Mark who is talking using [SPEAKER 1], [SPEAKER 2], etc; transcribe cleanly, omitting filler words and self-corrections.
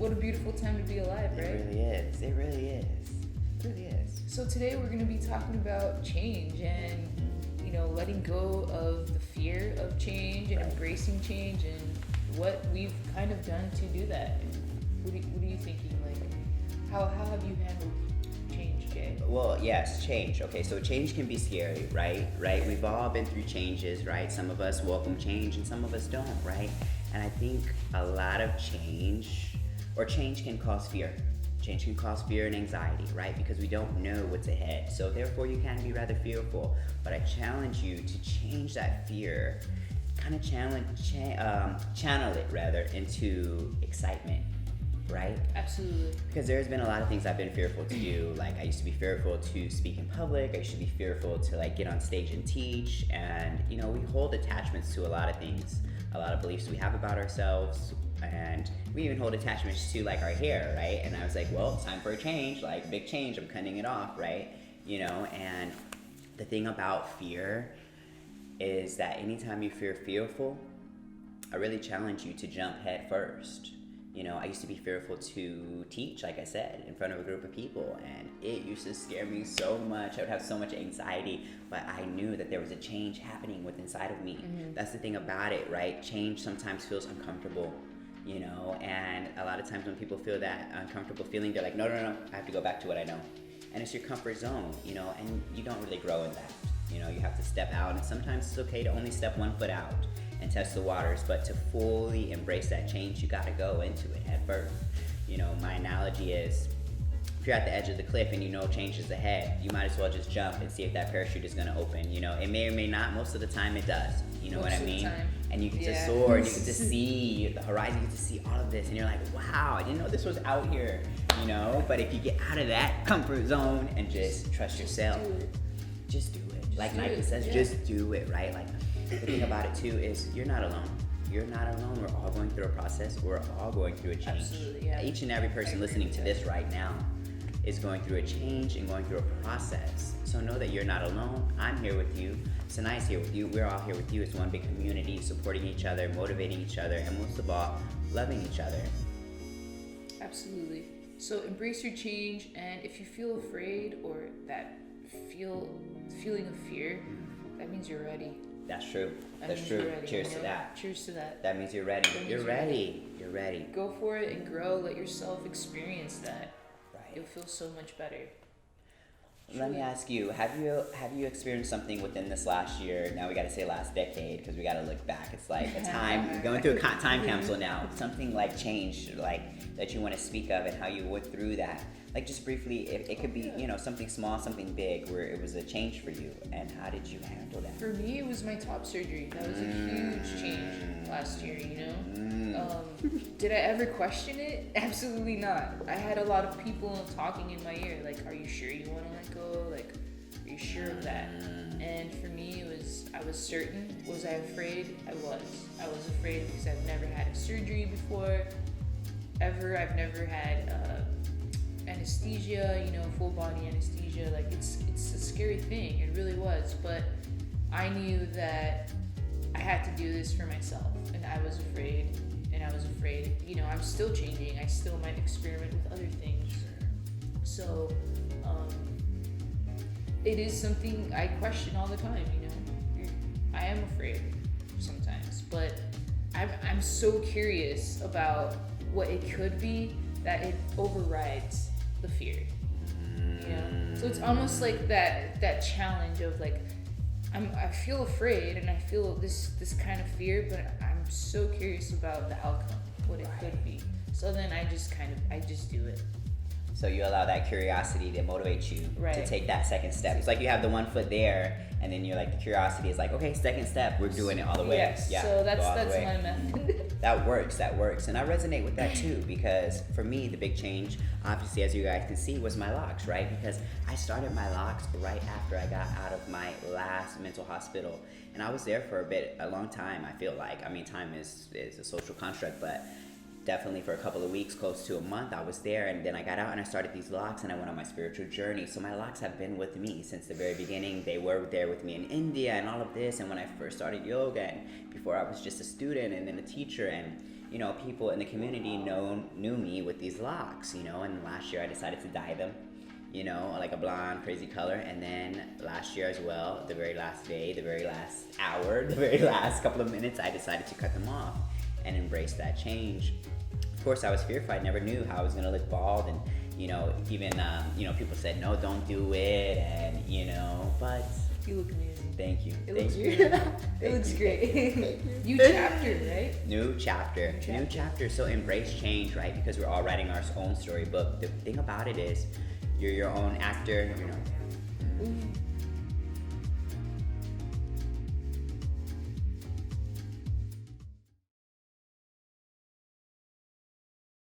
[SPEAKER 1] What a beautiful time to be alive, right?
[SPEAKER 2] It really is. It really is. It really is.
[SPEAKER 1] So today we're going to be talking about change and, letting go of the fear of change and embracing change and what we've kind of done to do that. What are you thinking? Like, how have you handled change, Jay?
[SPEAKER 2] Well, yes, change. Okay, so change can be scary, right? Right? We've all been through changes, right? Some of us welcome change and some of us don't, right? And I think a lot of change can cause fear. Change can cause fear and anxiety, right? Because we don't know what's ahead. So therefore you can be rather fearful. But I challenge you to change that fear, kind of channel it rather into excitement, right?
[SPEAKER 1] Absolutely.
[SPEAKER 2] Because there's been a lot of things I've been fearful to do. Like I used to be fearful to speak in public. I used to be fearful to get on stage and teach. And we hold attachments to a lot of things, a lot of beliefs we have about ourselves. And we even hold attachments to our hair, right? And I was like, well, it's time for a change, big change, I'm cutting it off, right? And the thing about fear is that anytime you feel fearful, I really challenge you to jump head first. I used to be fearful to teach, like I said, in front of a group of people, and it used to scare me so much. I would have so much anxiety, but I knew that there was a change happening within inside of me. Mm-hmm. That's the thing about it, right? Change sometimes feels uncomfortable. And a lot of times when people feel that uncomfortable feeling, they're like, no, I have to go back to what I know. And it's your comfort zone, and you don't really grow in that. You have to step out, and sometimes it's okay to only step one foot out and test the waters, but to fully embrace that change, you gotta go into it head first. My analogy is, if you're at the edge of the cliff and change is ahead, you might as well just jump and see if that parachute is gonna open. It may or may not, most of the time it does. You know what I mean? And you get to soar, and you get to see the horizon, you get to see all of this, and you're like, wow, I didn't know this was out here, But if you get out of that comfort zone and just trust yourself, just do it. Like Nike says, just do it, right? The thing about it too is you're not alone. You're not alone. We're all going through a process. We're all going through a change.
[SPEAKER 1] Absolutely, yeah.
[SPEAKER 2] Each and every person listening to this right now is going through a change and going through a process. So know that you're not alone. I'm here with you. Sanai's here with you. We're all here with you. It's one big community, supporting each other, motivating each other, and most of all, loving each other.
[SPEAKER 1] Absolutely. So embrace your change, and if you feel afraid or that feeling of fear, that means you're ready.
[SPEAKER 2] That's true. That's true.
[SPEAKER 1] Ready,
[SPEAKER 2] Cheers to that.
[SPEAKER 1] Cheers to that.
[SPEAKER 2] That means you're ready. You're ready. You're ready.
[SPEAKER 1] Go for it and grow. Let yourself experience that.
[SPEAKER 2] Right.
[SPEAKER 1] You'll feel so much better.
[SPEAKER 2] Let me ask you, have you experienced something within this last year? Now we got to say last decade because we got to look back. It's like a time, we're going through a time capsule now. Something changed, that you want to speak of and how you went through that. Just briefly, it could be, something small, something big, where it was a change for you. And how did you handle that?
[SPEAKER 1] For me, it was my top surgery. That was a huge change last year, Did I ever question it? Absolutely not. I had a lot of people talking in my ear, are you sure you want to let go? Are you sure of that? And for me, I was certain. Was I afraid? I was afraid because I've never had a surgery before, ever. I've never had anesthesia, full body anesthesia. It's a scary thing. It really was. But I knew that I had to do this for myself, and I was afraid. I'm still changing. I still might experiment with other things. So, it is something I question all the time, I am afraid sometimes, but I'm so curious about what it could be that it overrides the fear. So it's almost like that challenge of I feel afraid and I feel this kind of fear, but I'm so curious about the outcome, what it could be. So then I just do it.
[SPEAKER 2] So you allow that curiosity to motivate you to take that second step. It's like you have the one foot there, and then you're the curiosity is okay, second step, we're doing it all the way.
[SPEAKER 1] Yes,
[SPEAKER 2] yeah,
[SPEAKER 1] so that's my method.
[SPEAKER 2] That works. And I resonate with that too, because for me, the big change, obviously, as you guys can see, was my locks, right? Because I started my locks right after I got out of my last mental hospital. And I was there for a long time, I feel like. Time is a social construct, but definitely for a couple of weeks, close to a month, I was there, and then I got out and I started these locks and I went on my spiritual journey. So my locks have been with me since the very beginning. They were there with me in India and all of this, and when I first started yoga, and before I was just a student and then a teacher, and you know, people in the community knew me with these locks, you know, and last year I decided to dye them, you know, like a blonde, crazy color. And then last year as well, the very last day, the very last hour, the very last couple of minutes, I decided to cut them off and embrace that change. Of course, I was fearful. I never knew how I was gonna look bald, and you know, even you know, people said no, don't do it, and you know, but
[SPEAKER 1] You look amazing.
[SPEAKER 2] thank you.
[SPEAKER 1] It
[SPEAKER 2] Thank
[SPEAKER 1] looks
[SPEAKER 2] you.
[SPEAKER 1] great.
[SPEAKER 2] Thank
[SPEAKER 1] It looks
[SPEAKER 2] you.
[SPEAKER 1] great. New chapter, right?
[SPEAKER 2] New chapter. New chapter. So embrace change, right? Because we're all writing our own storybook. The thing about it is, you're your own actor. You know.